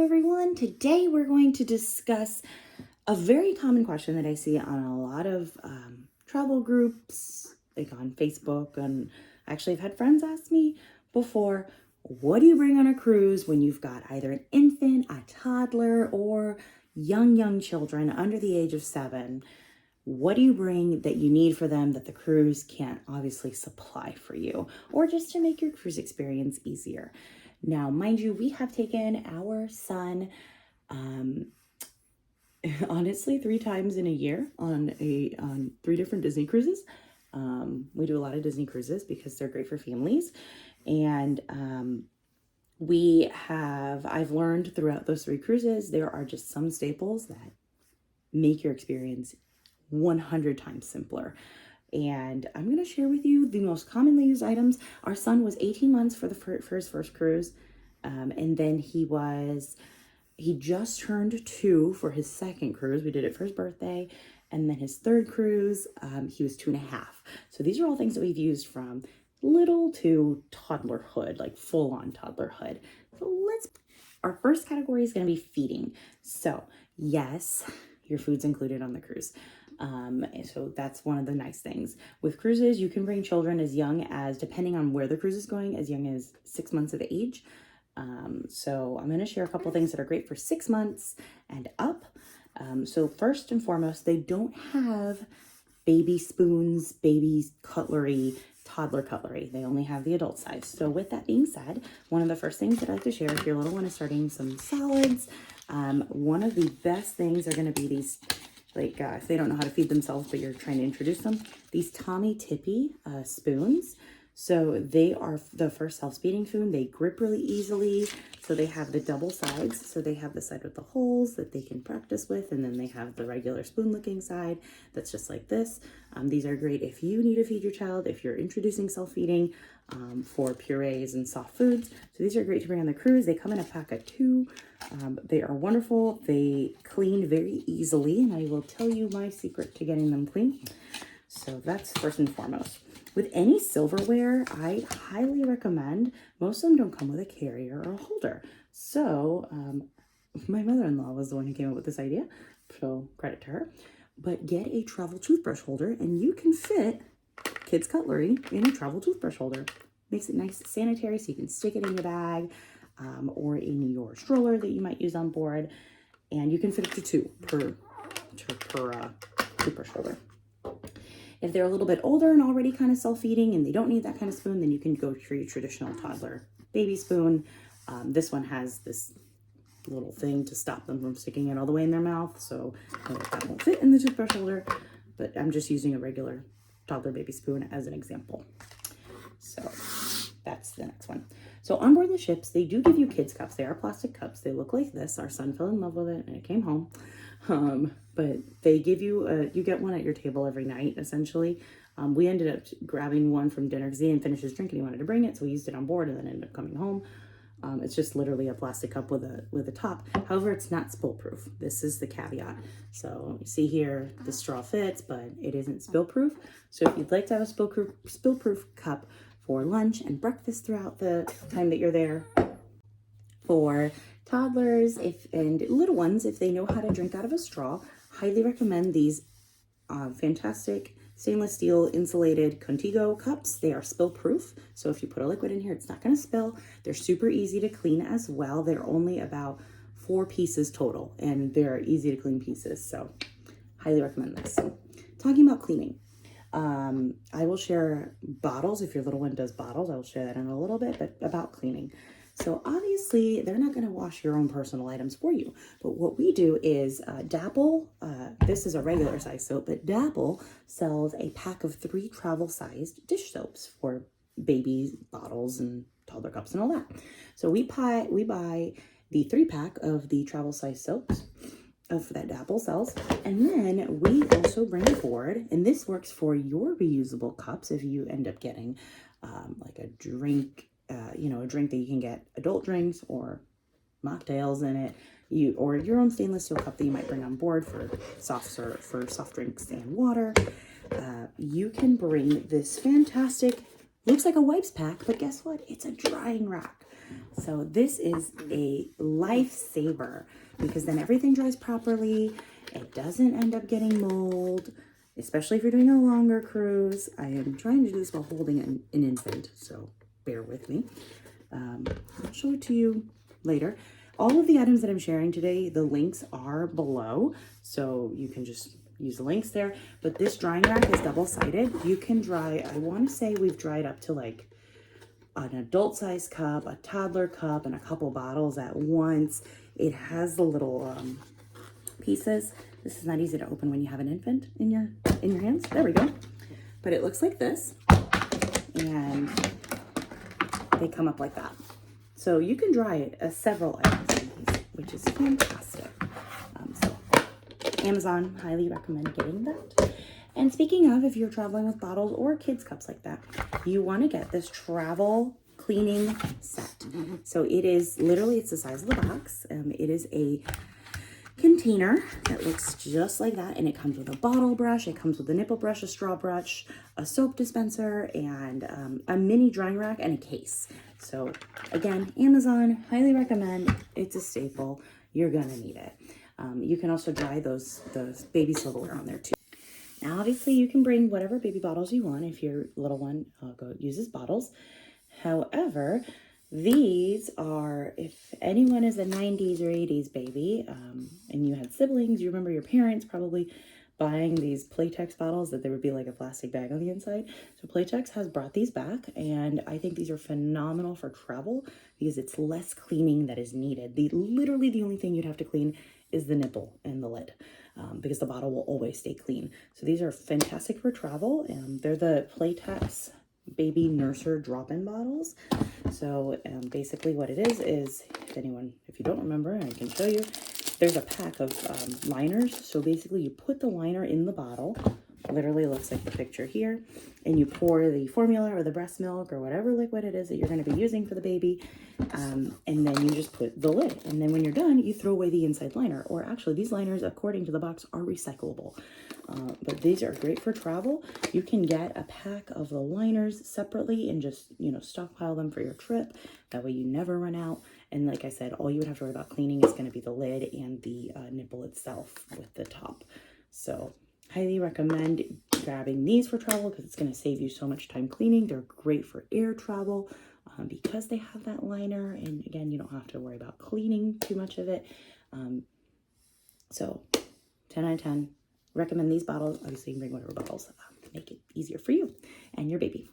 Hello everyone. Today we're going to discuss a very common question that I see on a lot of travel groups, like on Facebook, and actually I've had friends ask me before, what do you bring on a cruise when you've got either an infant, a toddler, or young children under the age of 7? What do you bring that you need for them that the cruise can't obviously supply for you, or just to make your cruise experience easier? Now, mind you, we have taken our son, honestly, 3 times in a year on 3 different Disney cruises. We do a lot of Disney cruises because they're great for families. And I've learned throughout those 3 cruises, there are just some staples that make your experience 100 times simpler. And I'm going to share with you the most commonly used items. Our son was 18 months for his first cruise. And then he just turned 2 for his second cruise. We did it for his birthday. And then his third cruise, he was 2.5. So these are all things that we've used from little to toddlerhood, like full on toddlerhood. So our first category is going to be feeding. So yes, your food's included on the cruise. So that's one of the nice things. With cruises, you can bring children as young as, depending on where the cruise is going, as young as 6 months of age. So I'm going to share a couple things that are great for 6 months and up. So first and foremost, they don't have baby spoons, baby cutlery, toddler cutlery. They only have the adult size. So with that being said, one of the first things that I like to share, if your little one is starting some solids, one of the best things are going to be these, like if they don't know how to feed themselves, but you're trying to introduce them, these Tommy Tippy spoons. So they are the first self-feeding spoon. They grip really easily. So they have the double sides. So they have the side with the holes that they can practice with. And then they have the regular spoon-looking side that's just like this. These are great if you need to feed your child, if you're introducing self-feeding for purees and soft foods. So these are great to bring on the cruise. They come in a pack of 2. They are wonderful. They clean very easily. And I will tell you my secret to getting them clean. So that's first and foremost. With any silverware, I highly recommend, most of them don't come with a carrier or a holder. So my mother-in-law was the one who came up with this idea, so credit to her. But get a travel toothbrush holder and you can fit kids' cutlery in a travel toothbrush holder. Makes it nice and sanitary so you can stick it in your bag or in your stroller that you might use on board. And you can fit up to 2 per toothbrush holder. If they're a little bit older and already kind of self-feeding and they don't need that kind of spoon, then you can go for your traditional toddler baby spoon. This one has this little thing to stop them from sticking it all the way in their mouth. So that won't fit in the toothbrush holder, but I'm just using a regular toddler baby spoon as an example. So that's the next one. So on board the ships, they do give you kids cups. They are plastic cups. They look like this. Our son fell in love with it and it came home. But they give you, you get one at your table every night, essentially. We ended up grabbing one from dinner because he didn't finish his drink and he wanted to bring it. So we used it on board and then ended up coming home. It's just literally a plastic cup with a top. However, it's not spill-proof. This is the caveat. So you see here, the straw fits, but it isn't spill-proof. So if you'd like to have a spill-proof cup for lunch and breakfast throughout the time that you're there, for toddlers and little ones, if they know how to drink out of a straw, highly recommend these fantastic stainless steel insulated Contigo cups. They are spill proof. So if you put a liquid in here, it's not going to spill. They're super easy to clean as well. They're only about 4 pieces total and they're easy to clean pieces. So highly recommend this. So, talking about cleaning. I will share bottles. If your little one does bottles, I will share that in a little bit, but about cleaning. So obviously they're not going to wash your own personal items for you. But what we do is Dapple, this is a regular size soap, but Dapple sells a pack of 3 travel sized dish soaps for baby bottles and toddler cups and all that. So we buy the 3-pack of the travel size soaps that Dapple sells. And then we also bring aboard, and this works for your reusable cups if you end up getting like a drink, a drink that you can get adult drinks or mocktails in it, or your own stainless steel cup that you might bring on board for soft drinks and water. You can bring this fantastic, looks like a wipes pack, but guess what? It's a drying rack. So this is a lifesaver because then everything dries properly. It doesn't end up getting mold, especially if you're doing a longer cruise. I am trying to do this while holding an infant, so bear with me. I'll show it to you later. All of the items that I'm sharing today, the links are below, so you can just use the links there. But this drying rack is double-sided. You can dry, I want to say we've dried up to like an adult-sized cup, a toddler cup, and a couple bottles at once. It has the little pieces. This is not easy to open when you have an infant in your hands. There we go. But it looks like this, and they come up like that. So you can dry it as several items in these, which is fantastic. So Amazon, highly recommend getting that. And speaking of, if you're traveling with bottles or kids cups like that, you want to get this travel cleaning set. So it is literally, it's the size of the box. It is a container that looks just like that, and it comes with a bottle brush, it comes with a nipple brush, a straw brush, a soap dispenser, and a mini drying rack and a case. So again, Amazon, highly recommend. It's a staple. You're gonna need it. You can also dry those baby silverware on there too. Now obviously you can bring whatever baby bottles you want if your little one uses bottles. However, these are, if anyone is a 90s or 80s baby, and you had siblings, you remember your parents probably buying these Playtex bottles that there would be like a plastic bag on the inside. So Playtex has brought these back, and I think these are phenomenal for travel because it's less cleaning that is needed. Literally the only thing you'd have to clean is the nipple and the lid, because the bottle will always stay clean. So these are fantastic for travel. They're the Playtex baby nurser drop-in bottles. So basically what it is if you don't remember, I can show you, there's a pack of liners. So basically you put the liner in the bottle, literally looks like the picture here, and you pour the formula or the breast milk or whatever liquid it is that you're going to be using for the baby, and then you just put the lid, and then when you're done you throw away the inside liner. Or actually these liners, according to the box, are recyclable, but these are great for travel. You can get a pack of the liners separately and just stockpile them for your trip. That way you never run out. And like I said, all you would have to worry about cleaning is going to be the lid and the nipple itself with the top. So highly recommend grabbing these for travel because it's going to save you so much time cleaning. They're great for air travel because they have that liner. And again, you don't have to worry about cleaning too much of it. So 10 out of 10. Recommend these bottles. Obviously, you can bring whatever bottles. Make it easier for you and your baby.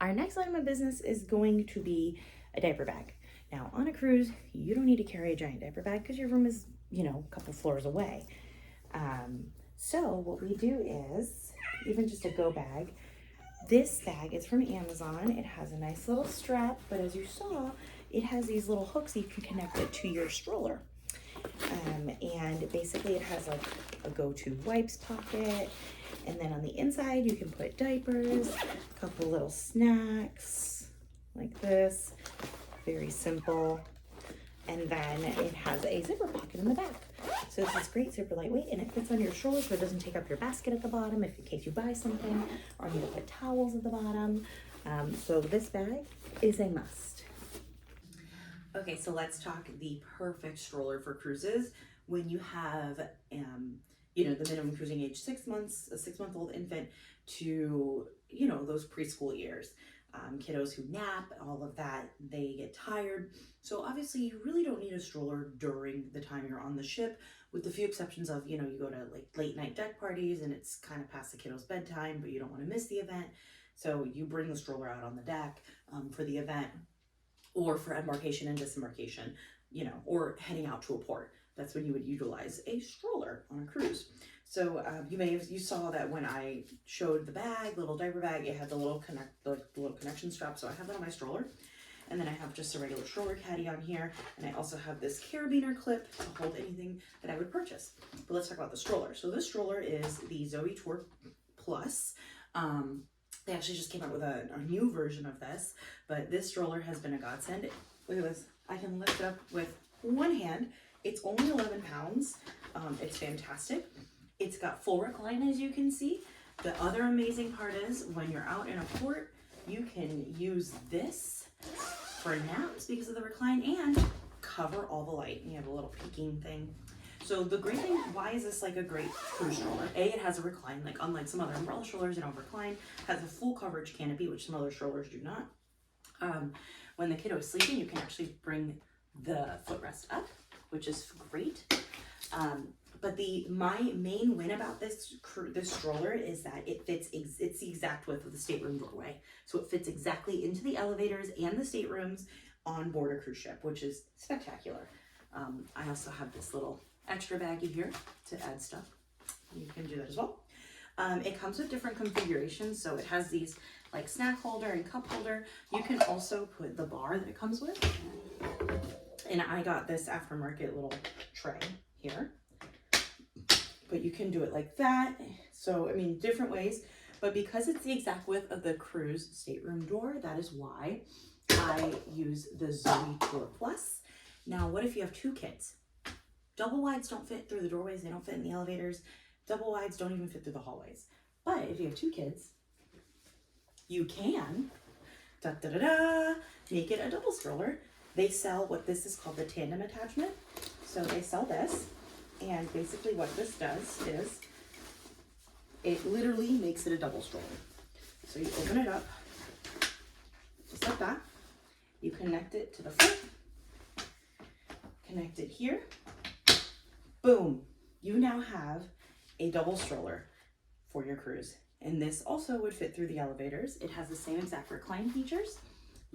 Our next line of business is going to be a diaper bag. Now, on a cruise, you don't need to carry a giant diaper bag because your room is, a couple floors away. So what we do is, even just a go bag, this bag is from Amazon. It has a nice little strap, but as you saw, it has these little hooks so you can connect it to your stroller. And basically it has like a go-to wipes pocket, and then on the inside you can put diapers, a couple little snacks like this, very simple. And then it has a zipper pocket in the back. So this is great, super lightweight, and it fits on your stroller so it doesn't take up your basket at the bottom in case you buy something or need to put towels at the bottom. So this bag is a must. Okay, so let's talk the perfect stroller for cruises when you have, the minimum cruising age 6 months, a 6-month-old infant to, those preschool years. Kiddos who nap, all of that, they get tired. So obviously you really don't need a stroller during the time you're on the ship, with the few exceptions of, you go to like late night deck parties and it's kind of past the kiddo's bedtime, but you don't want to miss the event. So you bring the stroller out on the deck for the event, or for embarkation and disembarkation, or heading out to a port. That's when you would utilize a stroller on a cruise. So you saw that when I showed the bag, little diaper bag, it had the little connection strap. So I have that on my stroller, and then I have just a regular stroller caddy on here, and I also have this carabiner clip to hold anything that I would purchase. But let's talk about the stroller. So this stroller is the Zoe Tour Plus. They actually just came out with a new version of this, but this stroller has been a godsend. Look at this. I can lift it up with one hand. It's only 11 pounds. It's fantastic. It's got full recline, as you can see. The other amazing part is when you're out in a port, you can use this for naps because of the recline, and cover all the light. You have a little peeking thing. So the great thing, why is this like a great cruise stroller? A, it has a recline, like unlike some other umbrella strollers, they don't recline. Has a full coverage canopy, which some other strollers do not. When the kiddo is sleeping, you can actually bring the footrest up, which is great. But my main win about this stroller is that it fits, it's the exact width of the stateroom doorway. So it fits exactly into the elevators and the staterooms on board a cruise ship, which is spectacular. I also have this little extra baggie here to add stuff. You can do that as well. It comes with different configurations. So it has these like snack holder and cup holder. You can also put the bar that it comes with. And I got this aftermarket little tray here. But you can do it like that. So, I mean, different ways. But because it's the exact width of the cruise stateroom door, that is why I use the Zoe Tour Plus. Now, what if you have 2 kids? Double wides don't fit through the doorways. They don't fit in the elevators. Double wides don't even fit through the hallways. But if you have 2 kids, you can make it a double stroller. They sell what this is called the tandem attachment. So they sell this. And basically what this does is it literally makes it a double stroller. So you open it up just like that. You connect it to the foot, connect it here. Boom. You now have a double stroller for your cruise. And this also would fit through the elevators. It has the same exact recline features.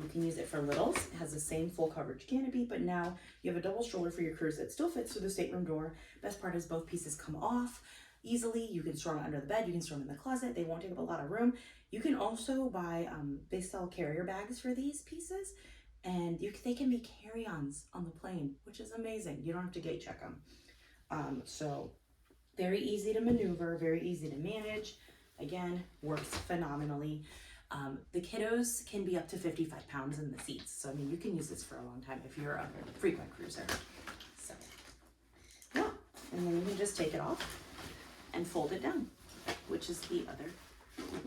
You can use it for littles. It has the same full coverage canopy, but now you have a double stroller for your cruise that still fits through the stateroom door. Best part is both pieces come off easily. You can store them under the bed. You can store them in the closet. They won't take up a lot of room. You can also buy, they sell carrier bags for these pieces, and they can be carry-ons on the plane, which is amazing. You don't have to gate check them. So very easy to maneuver, very easy to manage. Again, works phenomenally. The kiddos can be up to 55 pounds in the seats. So, I mean, you can use this for a long time if you're a frequent cruiser. So, yeah. And then you can just take it off and fold it down, which is the other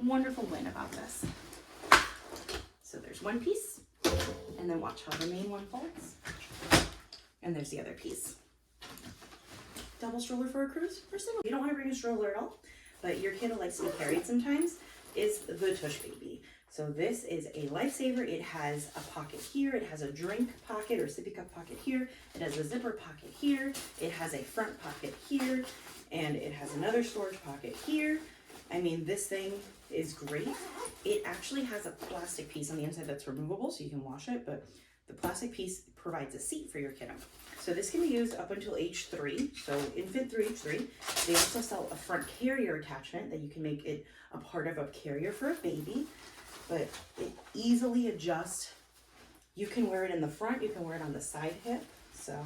wonderful win about this. So there's one piece, and then watch how the main one folds. And there's the other piece. Double stroller for a cruise or single. You don't want to bring a stroller at all, but your kiddo likes to be carried sometimes, is the Tush Baby. So this is a lifesaver. It has a pocket here. It has a drink pocket or sippy cup pocket here. It has a zipper pocket here. It has a front pocket here. And it has another storage pocket here. I mean, this thing is great. It actually has a plastic piece on the inside that's removable, so you can wash it, but the plastic piece provides a seat for your kiddo. So this can be used up until age 3, so infant through age 3. They also sell a front carrier attachment that you can make it a part of a carrier for a baby, but it easily adjusts. You can wear it in the front, you can wear it on the side hip, so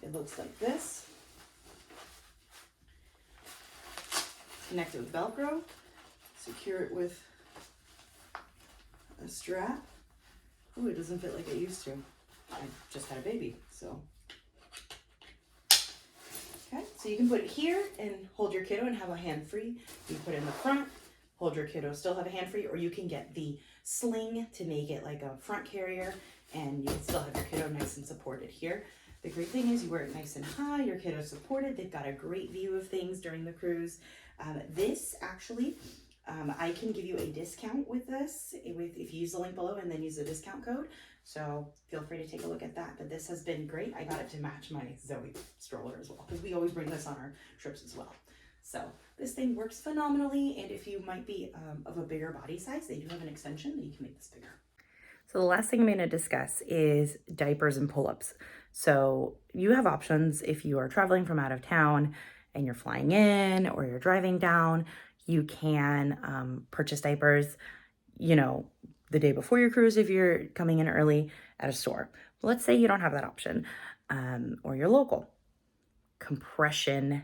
it looks like this. Connect it with Velcro, secure it with a strap. Ooh, it doesn't fit like it used to. I just had a baby, so. Okay, so you can put it here and hold your kiddo and have a hand free. You put it in the front, hold your kiddo, still have a hand free, or you can get the sling to make it like a front carrier, and you can still have your kiddo nice and supported here. The great thing is you wear it nice and high, your kiddo's supported, they've got a great view of things during the cruise. This actually, I can give you a discount with this if you use the link below and then use the discount code. So feel free to take a look at that. But this has been great. I got it to match my Zoe stroller as well, because we always bring this on our trips as well. So this thing works phenomenally. And if you might be of a bigger body size, they do have an extension that you can make this bigger. So the last thing I'm going to discuss is diapers and pull-ups. So you have options if you are traveling from out of town and you're flying in or you're driving down. You can purchase diapers, the day before your cruise if you're coming in early at a store. But let's say you don't have that option, or you're local. Compression,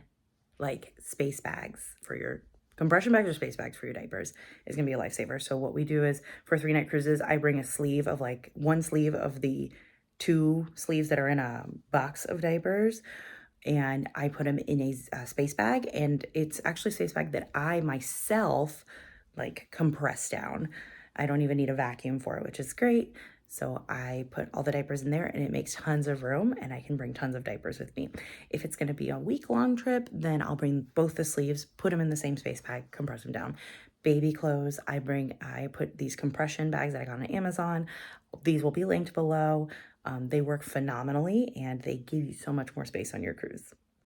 like space bags for your compression bags or space bags for your diapers is gonna be a lifesaver. So what we do is for 3-night cruises, I bring a sleeve of one sleeve of the 2 sleeves that are in a box of diapers, and I put them in a space bag, and it's actually a space bag that I myself compress down. I don't even need a vacuum for it, which is great. So I put all the diapers in there and it makes tons of room and I can bring tons of diapers with me. If it's gonna be a week-long trip, then I'll bring both the sleeves, put them in the same space bag, compress them down. Baby clothes, I put these compression bags that I got on Amazon. These will be linked below. They work phenomenally and they give you so much more space on your cruise.